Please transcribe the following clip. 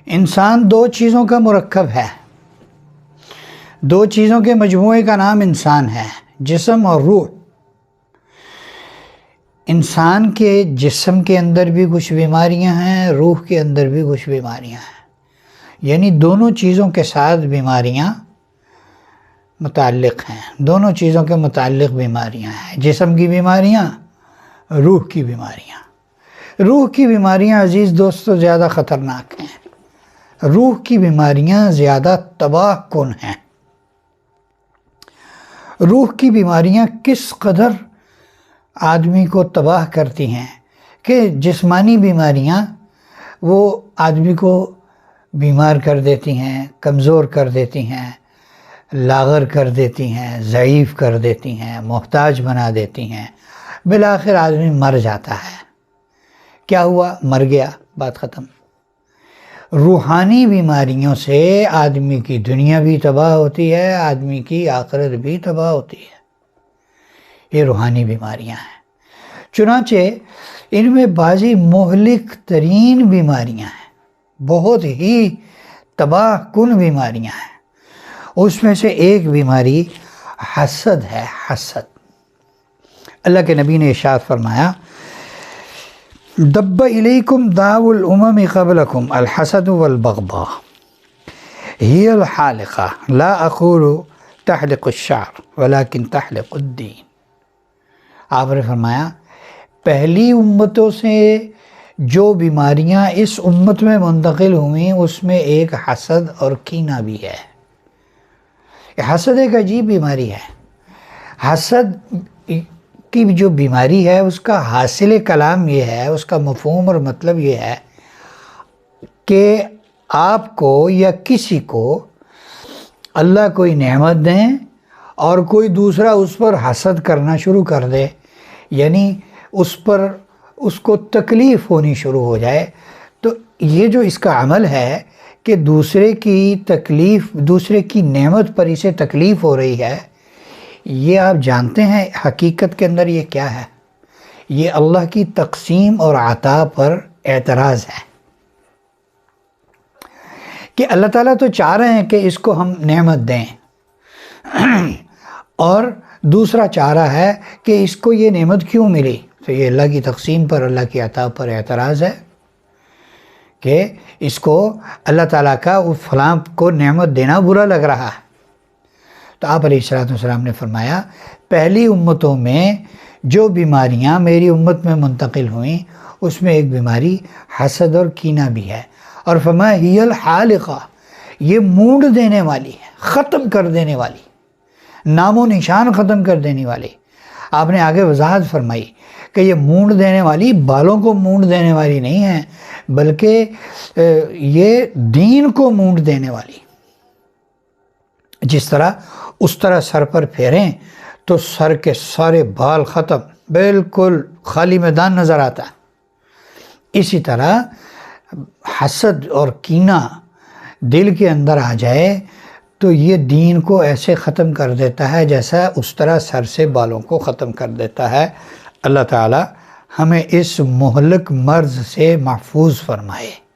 انسان دو چیزوں کا مرکب ہے، دو چیزوں کے مجموعے کا نام انسان ہے، جسم اور روح۔ انسان کے جسم کے اندر بھی کچھ بیماریاں ہیں، روح کے اندر بھی کچھ بیماریاں ہیں، یعنی دونوں چیزوں کے ساتھ بیماریاں متعلق ہیں، دونوں چیزوں کے متعلق بیماریاں ہیں، جسم کی بیماریاں، روح کی بیماریاں۔ روح کی بیماریاں عزیز دوستو زیادہ خطرناک ہیں، روح کی بیماریاں زیادہ تباہ کن ہیں۔ روح کی بیماریاں کس قدر آدمی کو تباہ کرتی ہیں کہ جسمانی بیماریاں وہ آدمی کو بیمار کر دیتی ہیں، کمزور کر دیتی ہیں، لاغر کر دیتی ہیں، ضعیف کر دیتی ہیں، محتاج بنا دیتی ہیں، بالآخر آدمی مر جاتا ہے۔ کیا ہوا؟ مر گیا، بات ختم۔ روحانی بیماریوں سے آدمی کی دنیا بھی تباہ ہوتی ہے، آدمی کی آخرت بھی تباہ ہوتی ہے۔ یہ روحانی بیماریاں ہیں۔ چنانچہ ان میں بعضی مہلک ترین بیماریاں ہیں، بہت ہی تباہ کن بیماریاں ہیں۔ اس میں سے ایک بیماری حسد ہے، حسد۔ اللہ کے نبی نے ارشاد فرمایا، دب الیکم داء الامم قبلکم الحسد والبغضاء ہی الحالقہ لا اقول تحلق الشعر ولكن تحلق الدین۔ آپ نے فرمایا پہلی امتوں سے جو بیماریاں اس امت میں منتقل ہوئیں اس میں ایک حسد اور کینہ بھی ہے۔ حسد ایک عجیب بیماری ہے۔ حسد کی جو بیماری ہے اس کا حاصل کلام یہ ہے، اس کا مفہوم اور مطلب یہ ہے کہ آپ کو یا کسی کو اللہ کوئی نعمت دیں اور کوئی دوسرا اس پر حسد کرنا شروع کر دے، یعنی اس کو تکلیف ہونی شروع ہو جائے۔ تو یہ جو اس کا عمل ہے کہ دوسرے کی نعمت پر اسے تکلیف ہو رہی ہے، یہ آپ جانتے ہیں حقیقت کے اندر یہ کیا ہے؟ یہ اللہ کی تقسیم اور عطا پر اعتراض ہے کہ اللہ تعالیٰ تو چاہ رہے ہیں کہ اس کو ہم نعمت دیں، اور دوسرا چاہ رہا ہے کہ اس کو یہ نعمت کیوں ملی۔ تو یہ اللہ کی تقسیم پر، اللہ کی عطا پر اعتراض ہے کہ اس کو اللہ تعالیٰ کا فلاں کو نعمت دینا برا لگ رہا ہے۔ تو آپ علیہ السلام نے فرمایا پہلی امتوں میں جو بیماریاں میری امت میں منتقل ہوئیں اس میں ایک بیماری حسد اور کینہ بھی ہے، اور فرمایا ہی الحالقہ، یہ مونڈ دینے والی ہے، ختم کر دینے والی، نام و نشان ختم کر دینے والی۔ آپ نے آگے وضاحت فرمائی کہ یہ مونڈ دینے والی بالوں کو مونڈ دینے والی نہیں ہے، بلکہ یہ دین کو مونڈ دینے والی۔ جس طرح اس طرح سر پر پھیریں تو سر کے سارے بال ختم، بالکل خالی میدان نظر آتا ہے، اسی طرح حسد اور کینہ دل کے اندر آ جائے تو یہ دین کو ایسے ختم کر دیتا ہے جیسا اس طرح سر سے بالوں کو ختم کر دیتا ہے۔ اللہ تعالی ہمیں اس مہلک مرض سے محفوظ فرمائے۔